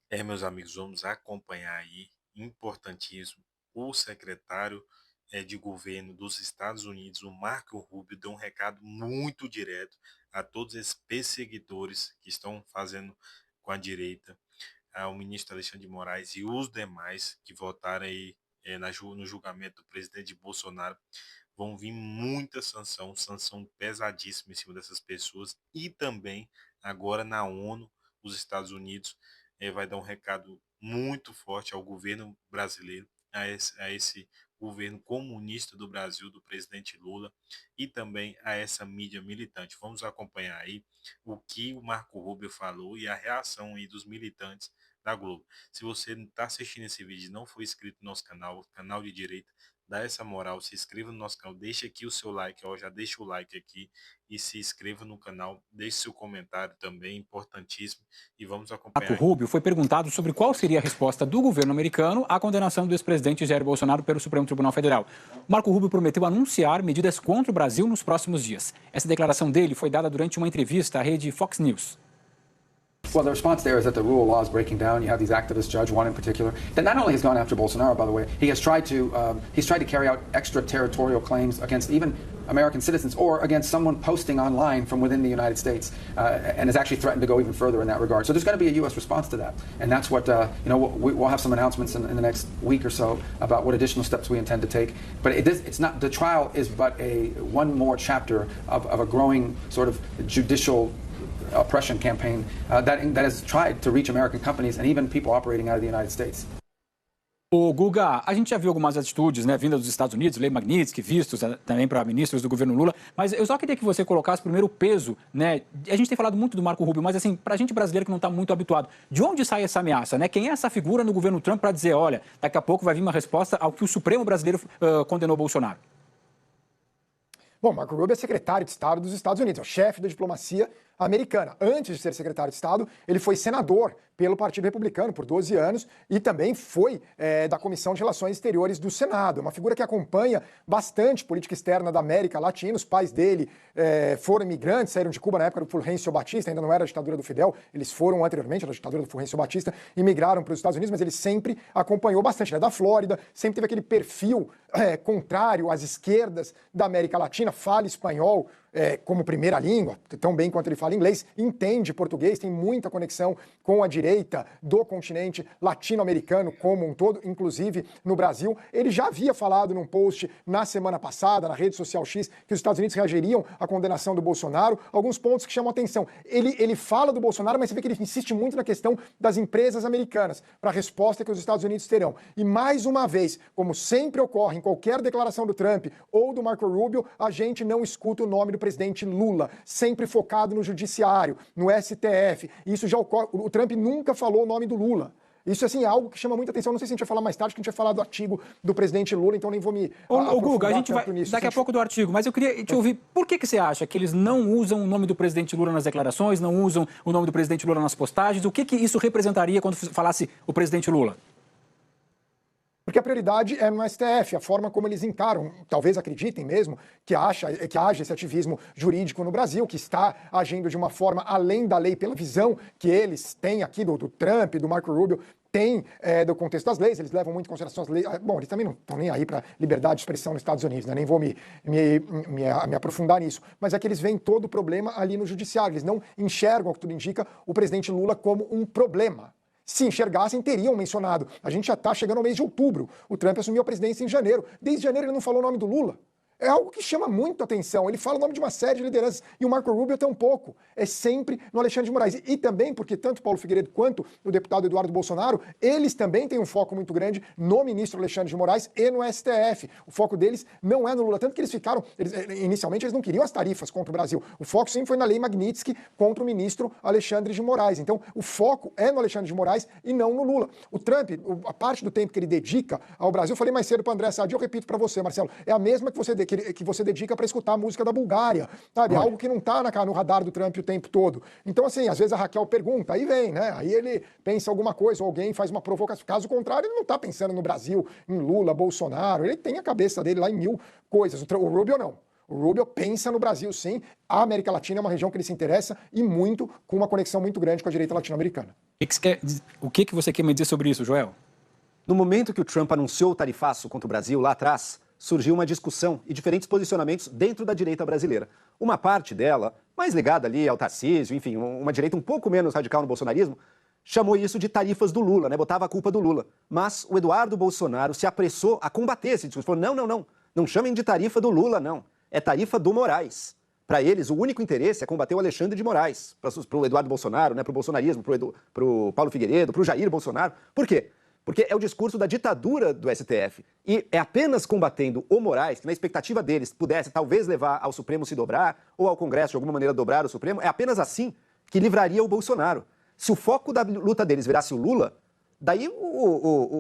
Meus amigos, vamos acompanhar aí, importantíssimo, o secretário de governo dos Estados Unidos, o Marco Rubio, deu um recado muito direto a todos esses perseguidores que estão fazendo com a direita, ao ministro Alexandre de Moraes e os demais que votaram aí no julgamento do presidente Bolsonaro. Vão vir muita sanção, sanção pesadíssima em cima dessas pessoas e também agora na ONU, os Estados Unidos vai dar um recado muito forte ao governo brasileiro, a esse governo comunista do Brasil, do presidente Lula, e também a essa mídia militante. Vamos acompanhar aí o que o Marco Rubio falou e a reação aí dos militantes da Globo. Se você está assistindo esse vídeo e não for inscrito no nosso canal, canal de direita, dá essa moral, se inscreva no nosso canal, deixa aqui o seu like, ó, já deixa o like aqui e se inscreva no canal, deixe seu comentário também, importantíssimo, e vamos Marco acompanhar aí. Rubio foi perguntado sobre qual seria a resposta do governo americano à condenação do ex-presidente Jair Bolsonaro pelo Supremo Tribunal Federal. Marco Rubio prometeu anunciar medidas contra o Brasil nos próximos dias. Essa declaração dele foi dada durante uma entrevista à rede Fox News. Well, the response there is that the rule of law is breaking down. You have these activists, Judge one in particular, that not only has gone after Bolsonaro, by the way, he's tried to carry out extraterritorial claims against even American citizens or against someone posting online from within the United States, and has actually threatened to go even further in that regard. So there's going to be a U.S. response to that, and that's what we'll have some announcements in the next week or so about what additional steps we intend to take. But it's not the trial is but one more chapter of a growing sort of judicial oppression campaign that has tried to reach American companies and even people operating out of the United States. O Guga, a gente já viu algumas atitudes, né, vindas dos Estados Unidos, lei Magnitsky, vistos também para ministros do governo Lula, mas eu só queria que você colocasse primeiro o peso, né? A gente tem falado muito do Marco Rubio, mas assim, para a gente brasileiro que não está muito habituado, de onde sai essa ameaça, né? Quem é essa figura no governo Trump para dizer, olha, daqui a pouco vai vir uma resposta ao que o Supremo brasileiro condenou Bolsonaro? Bom, Marco Rubio é secretário de Estado dos Estados Unidos, é o chefe da diplomacia americana. Antes de ser secretário de Estado, ele foi senador pelo Partido Republicano por 12 anos e também foi da Comissão de Relações Exteriores do Senado. É uma figura que acompanha bastante política externa da América Latina. Os pais dele foram imigrantes, saíram de Cuba na época do Fulgêncio Batista, ainda não era a ditadura do Fidel, eles foram anteriormente à ditadura do Fulgêncio Batista e migraram para os Estados Unidos, mas ele sempre acompanhou bastante. Ele é da Flórida, sempre teve aquele perfil contrário às esquerdas da América Latina, fala espanhol como primeira língua, tão bem quanto ele fala inglês, entende português, tem muita conexão com a direita do continente latino-americano como um todo, inclusive no Brasil. Ele já havia falado num post na semana passada, na rede social X, que os Estados Unidos reagiriam à condenação do Bolsonaro. Alguns pontos que chamam a atenção. Ele fala do Bolsonaro, mas você vê que ele insiste muito na questão das empresas americanas, para a resposta que os Estados Unidos terão. E mais uma vez, como sempre ocorre em qualquer declaração do Trump ou do Marco Rubio, a gente não escuta o nome do presidente Lula, sempre focado no judiciário, no STF. Isso já ocorre. O Trump nunca falou o nome do Lula. Isso, assim, é algo que chama muita atenção. Não sei se a gente vai falar mais tarde, que a gente vai falar do artigo do presidente Lula, então nem vou me Ô Guga, a aprofundar gente vai tanto nisso. daqui a pouco do artigo, mas eu queria te ouvir, por que você acha que eles não usam o nome do presidente Lula nas declarações, não usam o nome do presidente Lula nas postagens? O que isso representaria quando falasse o presidente Lula? Porque a prioridade é no STF, a forma como eles encaram, talvez acreditem mesmo, que haja esse ativismo jurídico no Brasil, que está agindo de uma forma além da lei, pela visão que eles têm aqui do Trump, do Marco Rubio, tem do contexto das leis, eles levam muito em consideração as leis. Bom, eles também não estão nem aí para liberdade de expressão nos Estados Unidos, né? Nem vou me aprofundar nisso. Mas é que eles veem todo o problema ali no judiciário, eles não enxergam, o que tudo indica, o presidente Lula como um problema. Se enxergassem, teriam mencionado. A gente já está chegando ao mês de outubro. O Trump assumiu a presidência em janeiro. Desde janeiro ele não falou o nome do Lula. É algo que chama muito atenção. Ele fala o nome de uma série de lideranças e o Marco Rubio até um pouco. É sempre no Alexandre de Moraes. E também porque tanto Paulo Figueiredo quanto o deputado Eduardo Bolsonaro, eles também têm um foco muito grande no ministro Alexandre de Moraes e no STF. O foco deles não é no Lula. Tanto que eles ficaram... inicialmente eles não queriam as tarifas contra o Brasil. O foco sempre foi na lei Magnitsky contra o ministro Alexandre de Moraes. Então o foco é no Alexandre de Moraes e não no Lula. O Trump, a parte do tempo que ele dedica ao Brasil, eu falei mais cedo para o André Sadi, eu repito para você, Marcelo, é a mesma que você dedica para escutar a música da Bulgária, sabe? Algo que não está no radar do Trump o tempo todo. Então, assim, às vezes a Raquel pergunta, aí vem, né? Aí ele pensa alguma coisa, ou alguém faz uma provocação. Caso contrário, ele não está pensando no Brasil, em Lula, Bolsonaro, ele tem a cabeça dele lá em mil coisas. O Rubio não. O Rubio pensa no Brasil, sim. A América Latina é uma região que ele se interessa e muito, com uma conexão muito grande com a direita latino-americana. O que você quer me dizer sobre isso, Joel? No momento que o Trump anunciou o tarifaço contra o Brasil, lá atrás, surgiu uma discussão e diferentes posicionamentos dentro da direita brasileira. Uma parte dela, mais ligada ali ao Tarcísio, enfim, uma direita um pouco menos radical no bolsonarismo, chamou isso de tarifas do Lula, né? Botava a culpa do Lula. Mas o Eduardo Bolsonaro se apressou a combater esse discurso. Falou, não chamem de tarifa do Lula, não. É tarifa do Moraes. Para eles, o único interesse é combater o Alexandre de Moraes, para o Eduardo Bolsonaro, né? Para o bolsonarismo, para o Paulo Figueiredo, para o Jair Bolsonaro. Por quê? Porque é o discurso da ditadura do STF. E é apenas combatendo o Moraes, que na expectativa deles pudesse talvez levar ao Supremo se dobrar, ou ao Congresso de alguma maneira dobrar o Supremo, é apenas assim que livraria o Bolsonaro. Se o foco da luta deles virasse o Lula, daí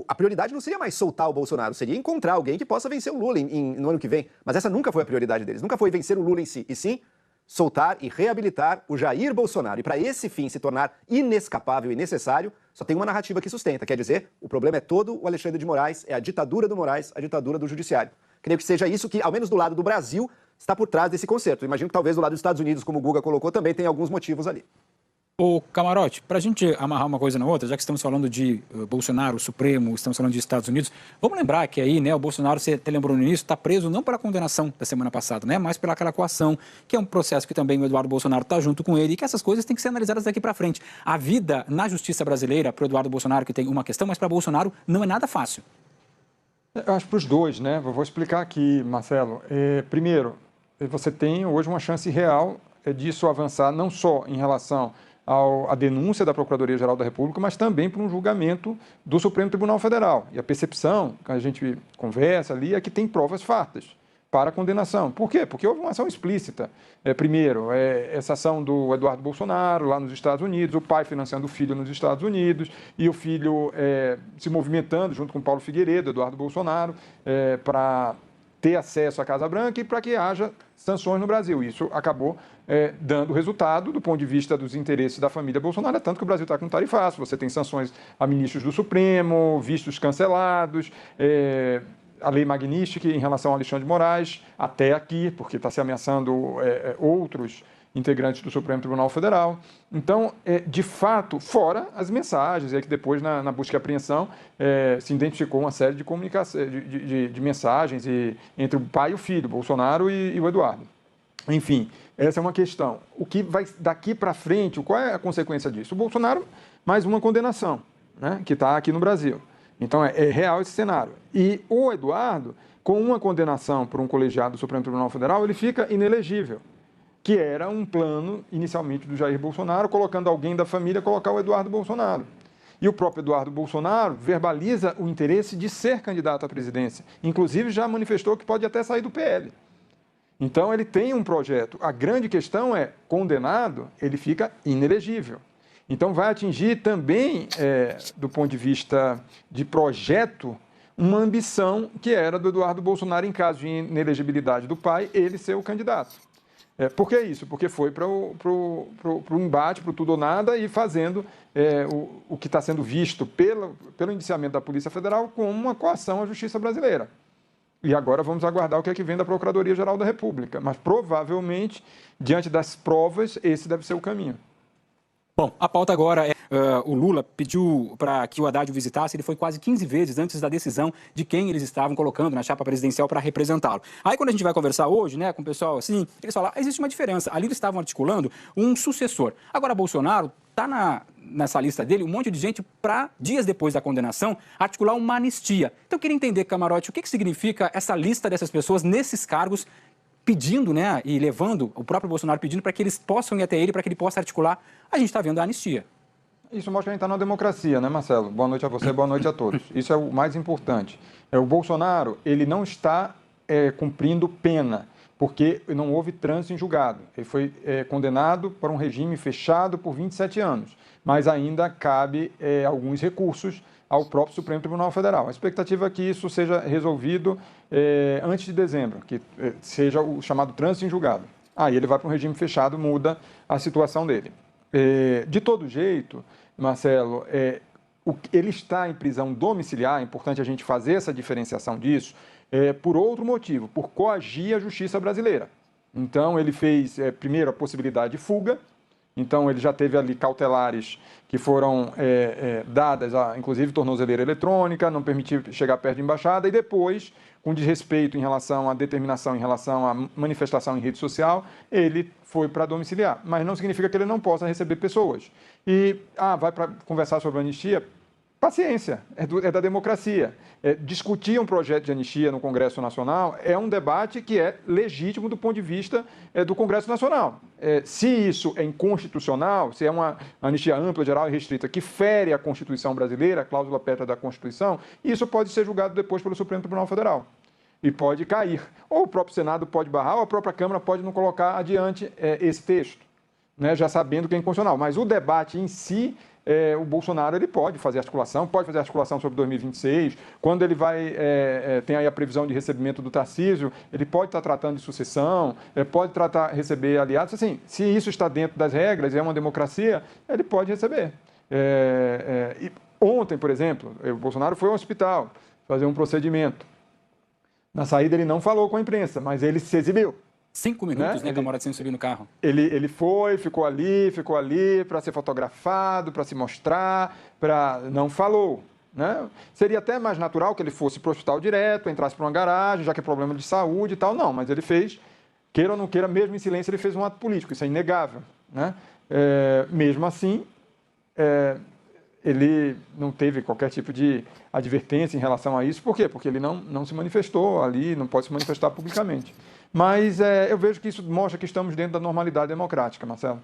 a prioridade não seria mais soltar o Bolsonaro, seria encontrar alguém que possa vencer o Lula no ano que vem. Mas essa nunca foi a prioridade deles, nunca foi vencer o Lula em si, e sim soltar e reabilitar o Jair Bolsonaro. E para esse fim se tornar inescapável e necessário, só tem uma narrativa que sustenta, quer dizer, o problema é todo o Alexandre de Moraes, é a ditadura do Moraes, a ditadura do judiciário. Creio que seja isso que, ao menos do lado do Brasil, está por trás desse concerto. Imagino que talvez do lado dos Estados Unidos, como o Guga colocou, também tem alguns motivos ali. Ô, Camarote, para a gente amarrar uma coisa na outra, já que estamos falando de Bolsonaro, Supremo, estamos falando de Estados Unidos, vamos lembrar que aí, né, o Bolsonaro, você até lembrou no início, está preso não pela condenação da semana passada, né, mas pelaquela coação, que é um processo que também o Eduardo Bolsonaro está junto com ele e que essas coisas têm que ser analisadas daqui para frente. A vida na justiça brasileira, para o Eduardo Bolsonaro, que tem uma questão, mas para Bolsonaro não é nada fácil. Eu acho para os dois, né? Eu vou explicar aqui, Marcelo. Primeiro, você tem hoje uma chance real disso avançar não só em relação à denúncia da Procuradoria-Geral da República, mas também para um julgamento do Supremo Tribunal Federal. E a percepção que a gente conversa ali é que tem provas fartas para a condenação. Por quê? Porque houve uma ação explícita. Primeiro, essa ação do Eduardo Bolsonaro lá nos Estados Unidos, o pai financiando o filho nos Estados Unidos e o filho se movimentando junto com Paulo Figueiredo, Eduardo Bolsonaro, para ter acesso à Casa Branca e para que haja sanções no Brasil. Isso acabou dando resultado do ponto de vista dos interesses da família Bolsonaro, tanto que o Brasil está com um tarifaço, você tem sanções a ministros do Supremo, vistos cancelados, a lei Magnitsky em relação ao Alexandre de Moraes, até aqui, porque está se ameaçando outros integrantes do Supremo Tribunal Federal. Então, de fato, fora as mensagens, que depois, na busca e apreensão, se identificou uma série de comunicação, de mensagens entre o pai e o filho, Bolsonaro e o Eduardo. Enfim, essa é uma questão. O que vai daqui para frente, qual é a consequência disso? O Bolsonaro, mais uma condenação, né, que está aqui no Brasil. Então, é real esse cenário. E o Eduardo, com uma condenação por um colegiado do Supremo Tribunal Federal, ele fica inelegível, que era um plano, inicialmente, do Jair Bolsonaro, colocando alguém da família, colocar o Eduardo Bolsonaro. E o próprio Eduardo Bolsonaro verbaliza o interesse de ser candidato à presidência. Inclusive, já manifestou que pode até sair do PL. Então, ele tem um projeto. A grande questão é, condenado, ele fica inelegível. Então, vai atingir também, do ponto de vista de projeto, uma ambição que era do Eduardo Bolsonaro, em caso de inelegibilidade do pai, ele ser o candidato. Por que isso? Porque foi para o embate, para o tudo ou nada, e fazendo o que está sendo visto pelo indiciamento da Polícia Federal como uma coação à justiça brasileira. E agora vamos aguardar o que é que vem da Procuradoria-Geral da República. Mas, provavelmente, diante das provas, esse deve ser o caminho. Bom, a pauta agora é o Lula pediu para que o Haddad o visitasse, ele foi quase 15 vezes antes da decisão de quem eles estavam colocando na chapa presidencial para representá-lo. Aí quando a gente vai conversar hoje, né, com o pessoal assim, eles falam, existe uma diferença, ali eles estavam articulando um sucessor. Agora Bolsonaro está nessa lista dele um monte de gente para, dias depois da condenação, articular uma anistia. Então eu queria entender, Camarote, o que significa essa lista dessas pessoas nesses cargos, pedindo, né, e levando, o próprio Bolsonaro pedindo para que eles possam ir até ele, para que ele possa articular, a gente está vendo a anistia. Isso mostra que a gente está numa democracia, né, Marcelo? Boa noite a você, boa noite a todos. Isso é o mais importante. O Bolsonaro, ele não está cumprindo pena, porque não houve trânsito em julgado. Ele foi condenado por um regime fechado por 27 anos, mas ainda cabe alguns recursos ao próprio Supremo Tribunal Federal. A expectativa é que isso seja resolvido antes de dezembro, que seja o chamado trânsito em julgado. Aí ele vai para um regime fechado, muda a situação dele. De todo jeito, Marcelo, ele está em prisão domiciliar, é importante a gente fazer essa diferenciação disso, por outro motivo, por coagir a justiça brasileira. Então, ele fez, primeiro, a possibilidade de fuga. Então, ele já teve ali cautelares que foram dadas, inclusive tornozeleira eletrônica, não permitir chegar perto de embaixada, e depois, com desrespeito em relação à determinação, em relação à manifestação em rede social, ele foi para domiciliar. Mas não significa que ele não possa receber pessoas. E, vai para conversar sobre a anistia? Paciência, é da democracia. Discutir um projeto de anistia no Congresso Nacional é um debate que é legítimo do ponto de vista do Congresso Nacional. Se isso é inconstitucional, se é uma anistia ampla, geral e restrita que fere a Constituição brasileira, a cláusula pétrea da Constituição, isso pode ser julgado depois pelo Supremo Tribunal Federal. E pode cair. Ou o próprio Senado pode barrar, ou a própria Câmara pode não colocar adiante esse texto, né, já sabendo que é inconstitucional. Mas o debate em si, o Bolsonaro ele pode fazer articulação sobre 2026. Quando ele tem aí a previsão de recebimento do Tarcísio, ele pode estar tratando de sucessão, pode receber aliados. Assim, se isso está dentro das regras, é uma democracia, ele pode receber. E ontem, por exemplo, o Bolsonaro foi ao hospital fazer um procedimento. Na saída ele não falou com a imprensa, mas ele se exibiu. 5 minutos, né, Camarota, sem subir no carro. Ele ficou ali para ser fotografado, para se mostrar, não falou. Né? Seria até mais natural que ele fosse para o hospital direto, entrasse para uma garagem, já que é problema de saúde e tal. Não, mas ele fez, queira ou não queira, mesmo em silêncio, ele fez um ato político, isso é inegável. Né? Mesmo assim, ele não teve qualquer tipo de advertência em relação a isso. Por quê? Porque ele não se manifestou ali, não pode se manifestar publicamente. Mas eu vejo que isso mostra que estamos dentro da normalidade democrática, Marcelo.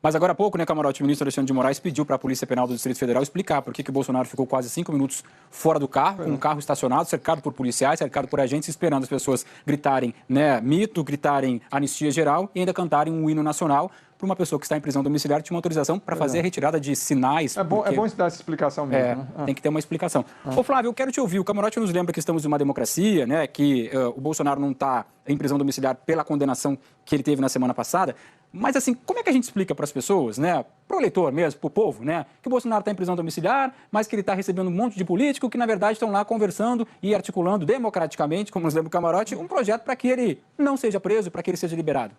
Mas agora há pouco, né, Camarote, o ministro Alexandre de Moraes pediu para a Polícia Penal do Distrito Federal explicar por que o Bolsonaro ficou quase 5 minutos fora do carro, com o carro estacionado, cercado por policiais, cercado por agentes, esperando as pessoas gritarem, né, mito, gritarem anistia geral e ainda cantarem um hino nacional. Para uma pessoa que está em prisão domiciliar, tinha uma autorização para fazer a retirada de sinais. É bom dar essa explicação mesmo. Tem que ter uma explicação. Ô, Flávio, eu quero te ouvir. O Camarote nos lembra que estamos em uma democracia, né, que o Bolsonaro não está em prisão domiciliar pela condenação que ele teve na semana passada. Mas, assim, como é que a gente explica para as pessoas, né, para o eleitor mesmo, para o povo, né, que o Bolsonaro está em prisão domiciliar, mas que ele está recebendo um monte de político que, na verdade, estão lá conversando e articulando democraticamente, como nos lembra o Camarote, um projeto para que ele não seja preso, para que ele seja liberado?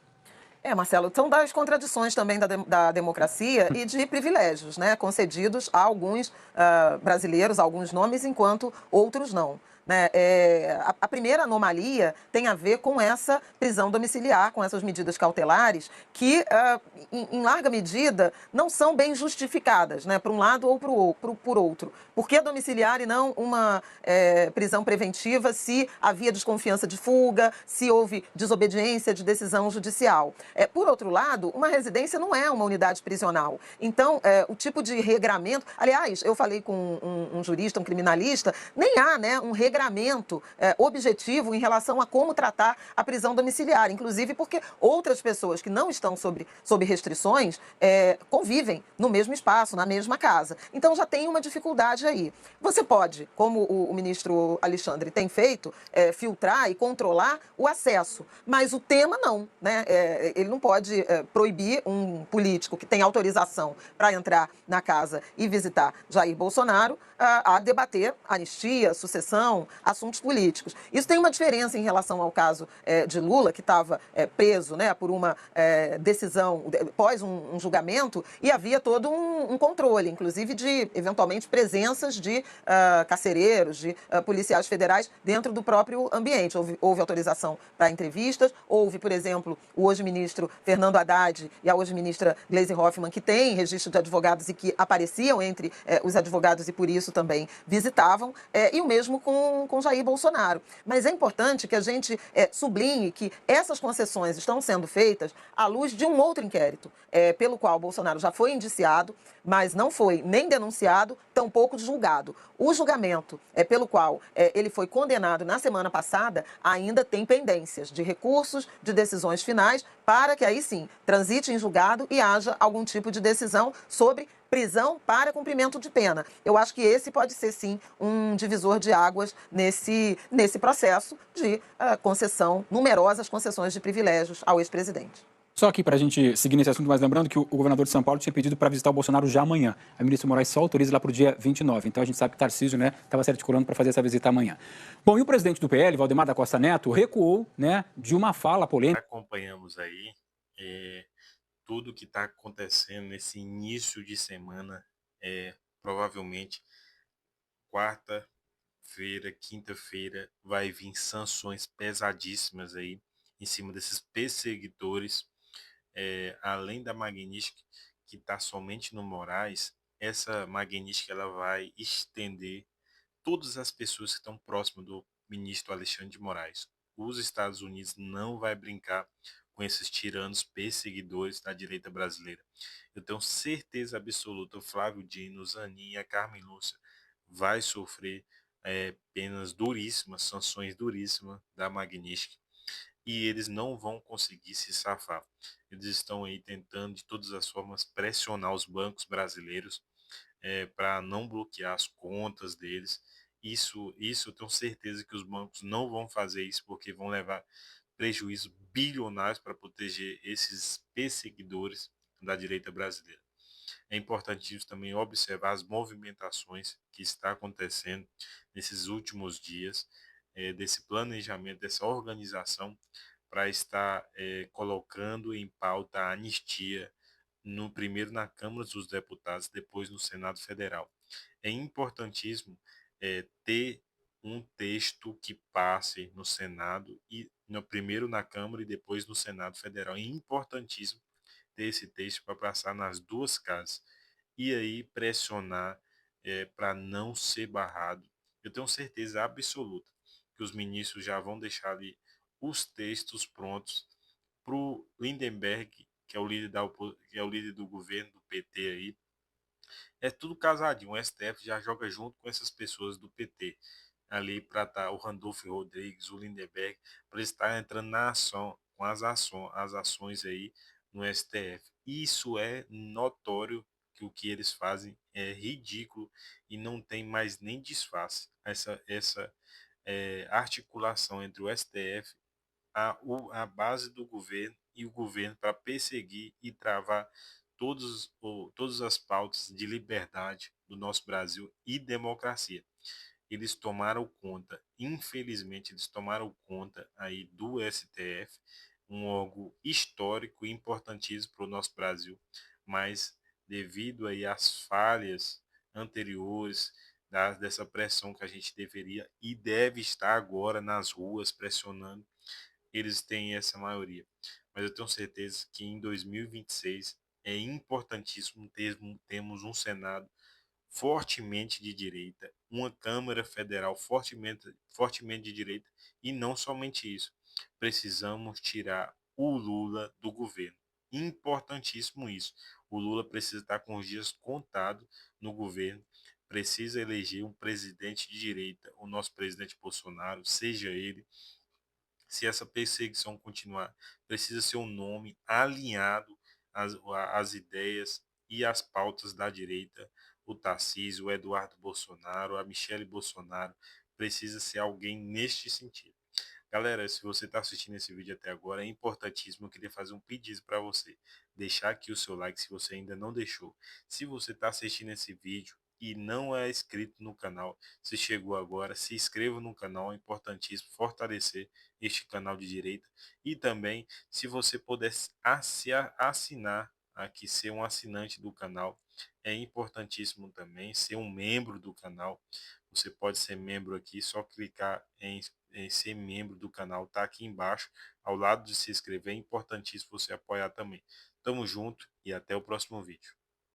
Marcelo, são das contradições também da democracia e de privilégios, né, concedidos a alguns brasileiros, a alguns nomes, enquanto outros não. Né? A primeira anomalia tem a ver com essa prisão domiciliar, com essas medidas cautelares, que, em larga medida, não são bem justificadas, né, para um lado ou por outro. Por que domiciliar e não uma prisão preventiva se havia desconfiança de fuga, se houve desobediência de decisão judicial? Por outro lado, uma residência não é uma unidade prisional. Então, o tipo de regramento... Aliás, eu falei com um jurista, um criminalista, nem há, né, um regramento objetivo em relação a como tratar a prisão domiciliar, inclusive porque outras pessoas que não estão sob restrições convivem no mesmo espaço, na mesma casa. Então já tem uma dificuldade aí. Você pode, como o ministro Alexandre tem feito, filtrar e controlar o acesso, mas o tema não, né? Ele não pode proibir um político que tem autorização para entrar na casa e visitar Jair Bolsonaro a debater anistia, sucessão, assuntos políticos. Isso tem uma diferença em relação ao caso de Lula, que estava preso, né, por uma decisão, após um julgamento, e havia todo um controle, inclusive de, eventualmente, presenças de carcereiros, de policiais federais dentro do próprio ambiente. Houve autorização para entrevistas, houve, por exemplo, o hoje ministro Fernando Haddad e a hoje ministra Gleisi Hoffmann, que tem registro de advogados e que apareciam entre os advogados e, por isso, também visitavam, e o mesmo com Jair Bolsonaro. Mas é importante que a gente sublinhe que essas concessões estão sendo feitas à luz de um outro inquérito, pelo qual Bolsonaro já foi indiciado, mas não foi nem denunciado, tampouco julgado. O julgamento pelo qual ele foi condenado na semana passada ainda tem pendências de recursos, de decisões finais, para que aí sim transite em julgado e haja algum tipo de decisão sobre prisão para cumprimento de pena. Eu acho que esse pode ser, sim, um divisor de águas nesse processo de concessão, numerosas concessões de privilégios ao ex-presidente. Só aqui para a gente seguir nesse assunto, mas lembrando que o governador de São Paulo tinha pedido para visitar o Bolsonaro já amanhã. A ministra Moraes só autoriza lá para o dia 29. Então a gente sabe que Tarcísio, né, estava se articulando para fazer essa visita amanhã. Bom, e o presidente do PL, Valdemar da Costa Neto, recuou, né, de uma fala polêmica. Acompanhamos aí tudo que está acontecendo nesse início de semana, provavelmente quarta-feira, quinta-feira, vai vir sanções pesadíssimas aí em cima desses perseguidores, além da magnífica que está somente no Moraes. Essa magnífica ela vai estender todas as pessoas que estão próximas do ministro Alexandre de Moraes. Os Estados Unidos não vai brincar com esses tiranos perseguidores da direita brasileira. Eu tenho certeza absoluta, o Flávio Dino, Zanin, a Carmen Lúcia vai sofrer penas duríssimas, sanções duríssimas da Magnífica, e eles não vão conseguir se safar. Eles estão aí tentando de todas as formas pressionar os bancos brasileiros para não bloquear as contas deles. Isso eu tenho certeza que os bancos não vão fazer isso, porque vão levar prejuízos bilionários para proteger esses perseguidores da direita brasileira. É importantíssimo também observar as movimentações que está acontecendo nesses últimos dias, desse planejamento, dessa organização para estar colocando em pauta a anistia, primeiro na Câmara dos Deputados, depois no Senado Federal. É importantíssimo ter um texto que passe no Senado, e primeiro na Câmara e depois no Senado Federal. É importantíssimo ter esse texto para passar nas duas casas e aí pressionar para não ser barrado. Eu tenho certeza absoluta que os ministros já vão deixar ali os textos prontos para o Lindenberg, que é o líder que é o líder do governo do PT aí. É tudo casadinho. O STF já joga junto com essas pessoas do PT ali para estar o Randolfo Rodrigues, o Lindenberg, para estar entrando na ação com as ações aí no STF. Isso é notório, que o que eles fazem é ridículo e não tem mais nem disfarce. Essa articulação entre o STF, a base do governo e o governo, para perseguir e travar todas as pautas de liberdade do nosso Brasil e democracia. Eles tomaram conta, infelizmente, eles tomaram conta aí do STF, um órgão histórico e importantíssimo para o nosso Brasil, mas devido aí às falhas anteriores, dessa pressão que a gente deveria e deve estar agora nas ruas pressionando, eles têm essa maioria. Mas eu tenho certeza que em 2026 é importantíssimo termos um Senado fortemente de direita, uma Câmara Federal fortemente de direita, e não somente isso. Precisamos tirar o Lula do governo. Importantíssimo isso. O Lula precisa estar com os dias contados no governo, precisa eleger um presidente de direita, o nosso presidente Bolsonaro, seja ele. Se essa perseguição continuar, precisa ser um nome alinhado às ideias e às pautas da direita. O Tarcísio, o Eduardo Bolsonaro, a Michele Bolsonaro, precisa ser alguém neste sentido. Galera, se você está assistindo esse vídeo até agora, é importantíssimo. Eu queria fazer um pedido para você. Deixar aqui o seu like se você ainda não deixou. Se você está assistindo esse vídeo e não é inscrito no canal, se chegou agora, se inscreva no canal. É importantíssimo fortalecer este canal de direita. E também, se você puder assinar aqui, ser um assinante do canal, é importantíssimo também ser um membro do canal. Você pode ser membro aqui, só clicar em ser membro do canal, tá aqui embaixo, ao lado de se inscrever. É importantíssimo você apoiar também. Tamo junto e até o próximo vídeo.